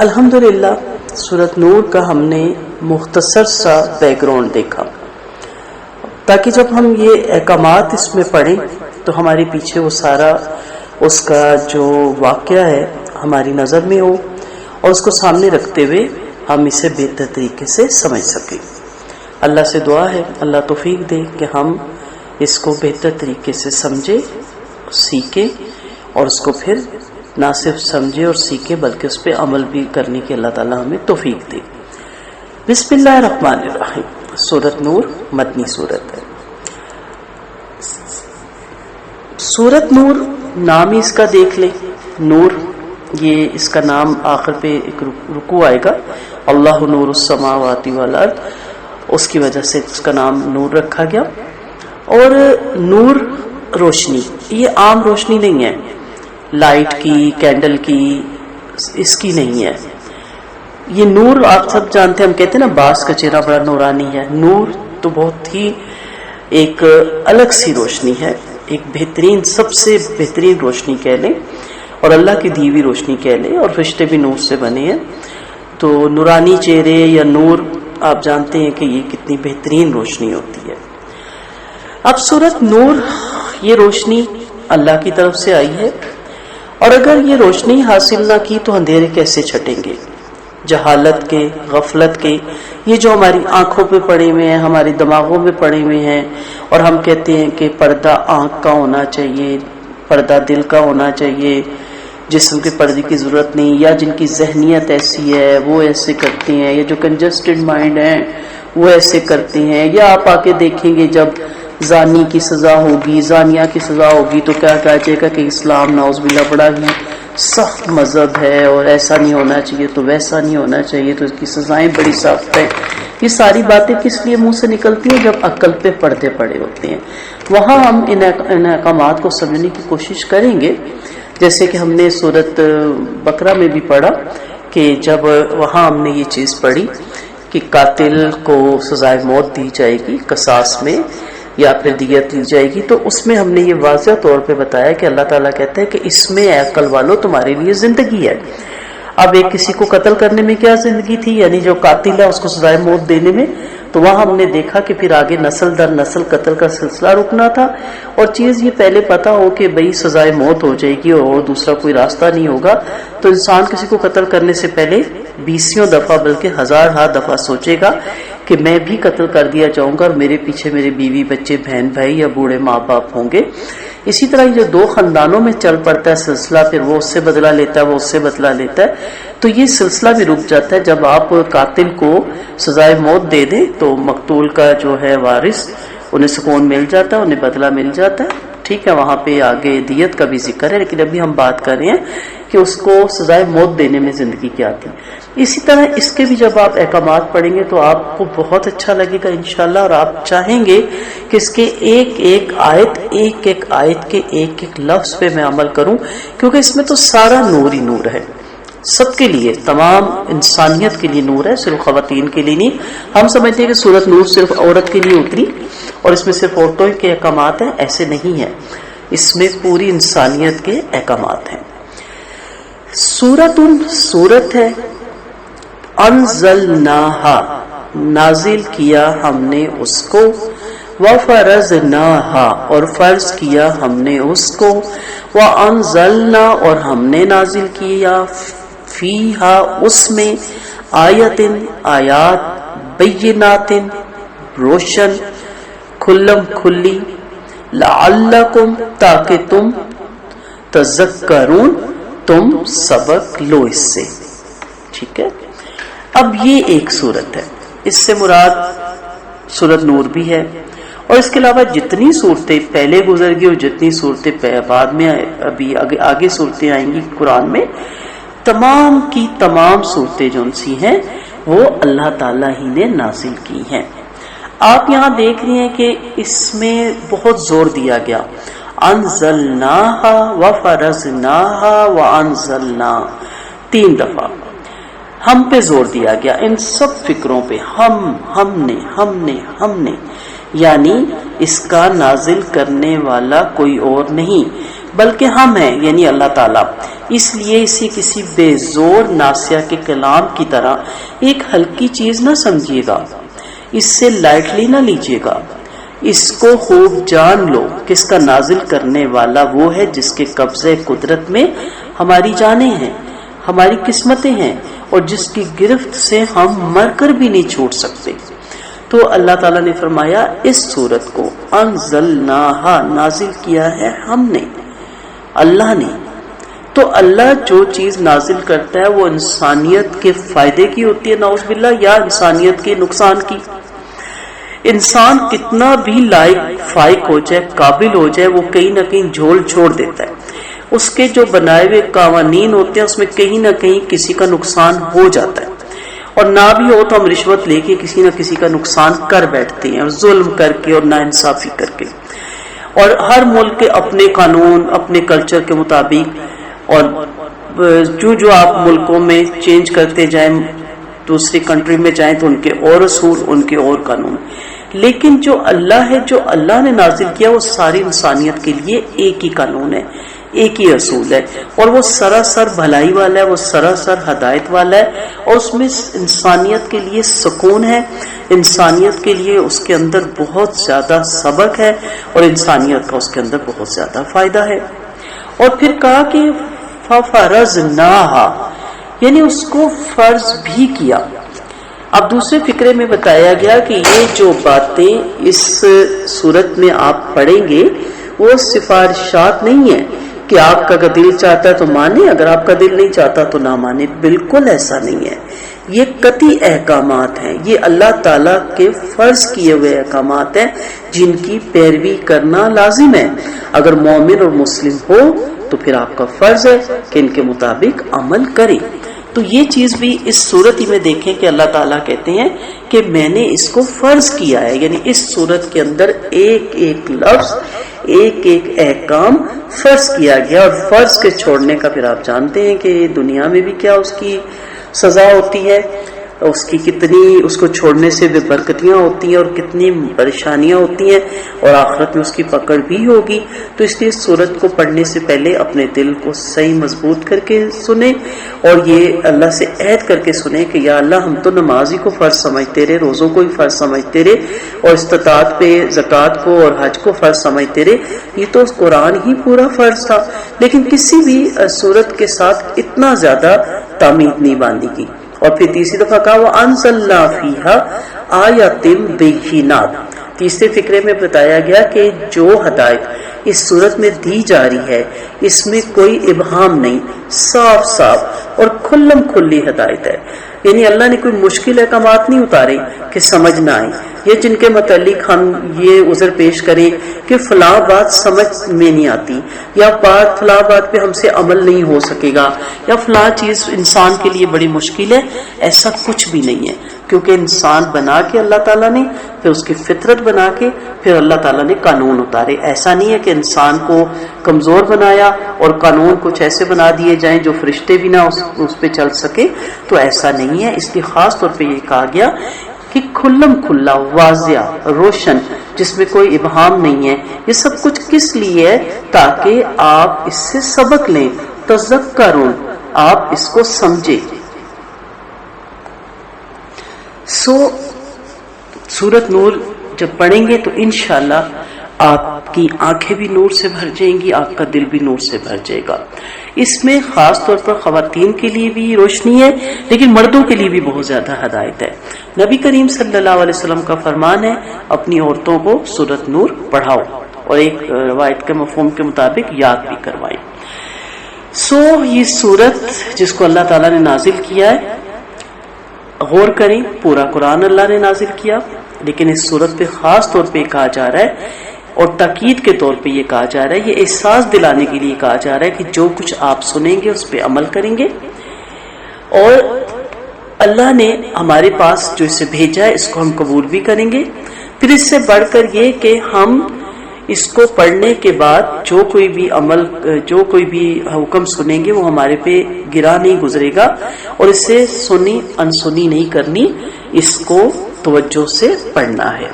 الحمدللہ سورۃ نور کا ہم نے مختصر سا بیک گراؤنڈ دیکھا تاکہ جب ہم یہ احکامات اس میں پڑھیں تو ہمارے پیچھے وہ سارا اس کا جو واقعہ ہے ہماری نظر میں ہو اور اس کو سامنے رکھتے ہوئے ہم اسے بہتر طریقے سے سمجھ سکیں۔ اللہ سے دعا ہے اللہ توفیق دے کہ ہم اس کو بہتر طریقے سے سمجھیں، سیکھیں اور اس کو پھر نہ صرف سمجھے اور سیکھے بلکہ اس پہ عمل بھی کرنے کی اللہ تعالیٰ ہمیں توفیق دے۔ بسم اللہ الرحمن الرحیم۔ سورۃ نور مدنی سورت ہے۔ سورۃ نور نام ہی اس کا دیکھ لیں، نور، یہ اس کا نام آخر پہ ایک رکوع آئے گا، اللہ نور السماوات والارض، اس کی وجہ سے اس کا نام نور رکھا گیا۔ اور نور روشنی، یہ عام روشنی نہیں ہے، لائٹ کی، کینڈل کی، اس کی نہیں ہے۔ یہ نور آپ سب جانتے ہیں، ہم کہتے ہیں نا باز کا چہرہ بڑا نورانی ہے، نور تو بہت ہی ایک الگ سی روشنی ہے، ایک بہترین، سب سے بہترین روشنی کہہ لیں اور اللہ کی دی ہوئی روشنی کہہ لیں، اور فرشتے بھی نور سے بنے ہیں۔ تو نورانی چہرے یا نور آپ جانتے ہیں کہ یہ کتنی بہترین روشنی ہوتی ہے۔ اب سورۃ نور، یہ روشنی اللہ کی طرف سے آئی ہے، اور اگر یہ روشنی حاصل نہ کی تو اندھیرے کیسے چھٹیں گے؟ جہالت کے، غفلت کے، یہ جو ہماری آنکھوں پہ پڑے ہوئے ہیں، ہمارے دماغوں میں پڑے ہوئے ہیں، اور ہم کہتے ہیں کہ پردہ آنکھ کا ہونا چاہیے، پردہ دل کا ہونا چاہیے، جسم کے پردے کی ضرورت نہیں، یا جن کی ذہنیت ایسی ہے وہ ایسے کرتے ہیں، یا جو کنجسٹڈ مائنڈ ہیں وہ ایسے کرتے ہیں، یا آپ آ کے دیکھیں گے جب زانی کی سزا ہوگی، زانیہ کی سزا ہوگی تو کیا کہا جائے گا کہ اسلام نعوذ باللہ بڑا ہی سخت مذہب ہے اور ایسا نہیں ہونا چاہیے تو ویسا نہیں ہونا چاہیے، تو اس کی سزائیں بڑی سخت ہیں۔ یہ ساری باتیں کس لیے منہ سے نکلتی ہیں؟ جب عقل پہ پردے پڑے ہوتے ہیں۔ وہاں ہم ان احکامات کو سمجھنے کی کوشش کریں گے، جیسے کہ ہم نے سورۃ بقرہ میں بھی پڑھا کہ جب وہاں ہم نے یہ چیز پڑھی کہ قاتل کو سزائے موت دی جائے گی قصاص میں، یا پھر دیت لی جائے گی، تو اس میں ہم نے یہ واضح طور پہ بتایا کہ اللہ تعالیٰ کہتا ہے کہ اس میں اے عقل والو تمہارے لیے زندگی ہے۔ اب ایک کسی کو قتل کرنے میں کیا زندگی تھی، یعنی جو قاتل ہے اس کو سزائے موت دینے میں، تو وہاں ہم نے دیکھا کہ پھر آگے نسل در نسل قتل کا سلسلہ رکنا تھا، اور چیز یہ پہلے پتا ہو کہ بھئی سزائے موت ہو جائے گی اور دوسرا کوئی راستہ نہیں ہوگا، تو انسان کسی کو قتل کرنے سے پہلے 20 دفعہ بلکہ 1000 دفعہ سوچے گا کہ میں بھی قتل کر دیا جاؤں گا اور میرے پیچھے میرے بیوی بچے بہن بھائی یا بوڑھے ماں باپ ہوں گے۔ اسی طرح جو دو خاندانوں میں چل پڑتا ہے سلسلہ، پھر وہ اس سے بدلہ لیتا ہے، وہ اس سے بدلہ لیتا ہے، تو یہ سلسلہ بھی رک جاتا ہے۔ جب آپ قاتل کو سزائے موت دے دیں تو مقتول کا جو ہے وارث، انہیں سکون مل جاتا ہے، انہیں بدلہ مل جاتا ہے، ٹھیک ہے۔ وہاں پہ آگے دیت کا بھی ذکر ہے، لیکن ابھی ہم بات کر رہے ہیں کہ اس کو سزائے موت دینے میں زندگی کیا تھی۔ اسی طرح اس کے بھی جب آپ احکامات پڑھیں گے تو آپ کو بہت اچھا لگے گا انشاءاللہ، اور آپ چاہیں گے کہ اس کے ایک ایک آیت کے ایک ایک لفظ پہ میں عمل کروں، کیونکہ اس میں تو سارا نور ہی نور ہے، سب کے لیے، تمام انسانیت کے لیے نور ہے، صرف خواتین کے لیے نہیں۔ ہم سمجھتے ہیں کہ سورۃ نور صرف عورت کے لیے اتری اور اس میں صرف عورتوں کے احکامات ہیں، ایسے نہیں ہے، اس میں پوری انسانیت کے احکامات ہیں۔ سورت ہے، انزلناہا، نازل کیا ہم نے اس کو، وفرضناہا، اور فرض کیا ہم نے اس کو، وانزلنا، اور ہم نے نازل کیا، فیہا، اس میں، آیات، بینات، روشن، کھلم کھلی، لعلکم، تاکہ تم، تذکرون، تم سبق لو اس سے، ٹھیک ہے۔ اب یہ ایک صورت ہے، اس سے مراد سورۃ نور بھی ہے، اور اس کے علاوہ جتنی صورتیں پہلے گزر گئی اور جتنی صورتیں بعد میں ابھی آگے صورتیں آئیں گی قرآن میں، تمام کی تمام صورتیں جو سی ہیں وہ اللہ تعالیٰ ہی نے نازل کی ہیں۔ آپ یہاں دیکھ رہے ہیں کہ اس میں بہت زور دیا گیا، انزلناہا وفرضناہا وانزلنا، 3 دفعہ ہم پہ زور دیا گیا، ان سب فکروں پہ، ہم نے، یعنی اس کا نازل کرنے والا کوئی اور نہیں بلکہ ہم ہیں یعنی اللہ تعالیٰ، اس لیے اسے کسی بے زور ناسیہ کے کلام کی طرح ایک ہلکی چیز نہ سمجھیے گا، اس سے لائٹلی نہ لیجیے گا، اس کو خوب جان لو کہ اس کا نازل کرنے والا وہ ہے جس کے قبضے قدرت میں ہماری جانیں ہیں، ہماری قسمتیں ہیں، اور جس کی گرفت سے ہم مر کر بھی نہیں چھوٹ سکتے۔ تو اللہ تعالیٰ نے فرمایا اس سورت کو انزلناہا نازل کیا ہے ہم نے، اللہ نے۔ تو اللہ جو چیز نازل کرتا ہے وہ انسانیت کے فائدے کی ہوتی ہے نعوذ باللہ، یا انسانیت کے نقصان کی۔ انسان کتنا بھی لائق فائق ہو جائے، قابل ہو جائے، وہ کہیں نہ کہیں جھول چھوڑ دیتا ہے۔ اس کے جو بنائے ہوئے قوانین ہوتے ہیں اس میں کہیں نہ کہیں کسی کا نقصان ہو جاتا ہے، اور نہ بھی ہو تو ہم رشوت لے کے کسی نہ کسی کا نقصان کر بیٹھتے ہیں، اور ظلم کر کے اور ناانصافی کر کے۔ اور ہر ملک کے اپنے قانون، اپنے کلچر کے مطابق، اور جو آپ ملکوں میں چینج کرتے جائیں، دوسری کنٹری میں جائیں تو ان کے اور اصول، ان کے اور قانون۔ لیکن جو اللہ ہے، جو اللہ نے نازل کیا وہ ساری انسانیت کے لیے ایک ہی قانون ہے، ایک ہی اصول ہے، اور وہ سراسر بھلائی والا ہے، وہ سراسر ہدایت والا ہے، اور اس میں انسانیت کے لیے سکون ہے، انسانیت کے لیے اس کے اندر بہت زیادہ سبق ہے، اور انسانیت کا اس کے اندر بہت زیادہ فائدہ ہے۔ اور پھر کہا کہ فَفَرَضْنَاهَا، یعنی اس کو فرض بھی کیا۔ اب دوسرے فقرے میں بتایا گیا کہ یہ جو باتیں اس صورت میں آپ پڑھیں گے وہ سفارشات نہیں ہیں کہ آپ کا اگر دل چاہتا ہے تو مانے، اگر آپ کا دل نہیں چاہتا تو نہ مانے، بالکل ایسا نہیں ہے۔ یہ قطعی احکامات ہیں، یہ اللہ تعالیٰ کے فرض کیے ہوئے احکامات ہیں جن کی پیروی کرنا لازم ہے۔ اگر مومن اور مسلم ہو تو پھر آپ کا فرض ہے کہ ان کے مطابق عمل کریں۔ تو یہ چیز بھی اس صورت ہی میں دیکھیں کہ اللہ تعالیٰ کہتے ہیں کہ میں نے اس کو فرض کیا ہے، یعنی اس صورت کے اندر ایک ایک لفظ، ایک ایک احکام فرض کیا گیا، اور فرض کے چھوڑنے کا پھر آپ جانتے ہیں کہ دنیا میں بھی کیا اس کی سزا ہوتی ہے، اس کی کتنی، اس کو چھوڑنے سے بے برکتیاں ہوتی ہیں اور کتنی پریشانیاں ہوتی ہیں، اور آخرت میں اس کی پکڑ بھی ہوگی۔ تو اس لیے اس سورت کو پڑھنے سے پہلے اپنے دل کو صحیح مضبوط کر کے سنیں، اور یہ اللہ سے عہد کر کے سنیں کہ یا اللہ ہم تو نماز ہی کو فرض سمجھتے رہے، روزوں کو ہی فرض سمجھتے رہے، اور استطاعت پہ زکوٰۃ کو اور حج کو فرض سمجھتے رہے، یہ تو قرآن ہی پورا فرض تھا، لیکن کسی بھی سورت کے ساتھ اتنا زیادہ تعمید نہیں باندھی گئی۔ اور پھر تیسری دفعہ کہا وَأَنزَلْنَا فِيهَا آیَاتٍ بَيِّنَاتٍ، تیسرے فقرے میں بتایا گیا کہ جو ہدایت اس صورت میں دی جا رہی ہے اس میں کوئی ابہام نہیں، صاف صاف اور کھلم کھلی ہدایت ہے، یعنی اللہ نے کوئی مشکل احکامات نہیں اتارے کہ سمجھ نہ آئے، یہ جن کے متعلق ہم یہ عذر پیش کریں کہ فلاں بات سمجھ میں نہیں آتی، یا فلاں بات پہ ہم سے عمل نہیں ہو سکے گا، یا فلاں چیز انسان کے لیے بڑی مشکل ہے، ایسا کچھ بھی نہیں ہے، کیونکہ انسان بنا کے اللہ تعالیٰ نے، پھر اس کی فطرت بنا کے پھر اللہ تعالیٰ نے قانون اتارے۔ ایسا نہیں ہے کہ انسان کو کمزور بنایا اور قانون کچھ ایسے بنا دیے جائیں جو فرشتے بھی نہ اس پہ چل سکے، تو ایسا نہیں ہے۔ اس لیے خاص طور پہ یہ کہا گیا کہ کھلم کھلا، واضح، روشن، جس میں کوئی ابہام نہیں ہے۔ یہ سب کچھ کس لیے ہے؟ تاکہ آپ اس سے سبق لیں، تذکرون، آپ اس کو سمجھیں۔ سورت نور جب پڑھیں گے تو انشاءاللہ آپ کی آنکھیں بھی نور سے بھر جائیں گی، آپ کا دل بھی نور سے بھر جائے گا۔ اس میں خاص طور پر خواتین کے لیے بھی روشنی ہے، لیکن مردوں کے لیے بھی بہت زیادہ ہدایت ہے۔ نبی کریم صلی اللہ علیہ وسلم کا فرمان ہے اپنی عورتوں کو سورت نور پڑھاؤ، اور ایک روایت کے مفہوم کے مطابق یاد بھی کروائیں۔ یہ سورت جس کو اللہ تعالیٰ نے نازل کیا ہے، غور کریں، پورا قرآن اللہ نے نازل کیا، لیکن اس سورت پہ خاص طور پہ کہا جا رہا ہے، اور تاکید کے طور پہ یہ کہا جا رہا ہے، یہ احساس دلانے کے لیے کہا جا رہا ہے کہ جو کچھ آپ سنیں گے اس پہ عمل کریں گے، اور اللہ نے ہمارے پاس جو اسے بھیجا ہے اس کو ہم قبول بھی کریں گے۔ پھر اس سے بڑھ کر یہ کہ ہم اس کو پڑھنے کے بعد جو کوئی بھی حکم سنیں گے وہ ہمارے پہ گرا نہیں گزرے گا، اور اسے سنی انسنی نہیں کرنی، اس کو توجہ سے پڑھنا ہے۔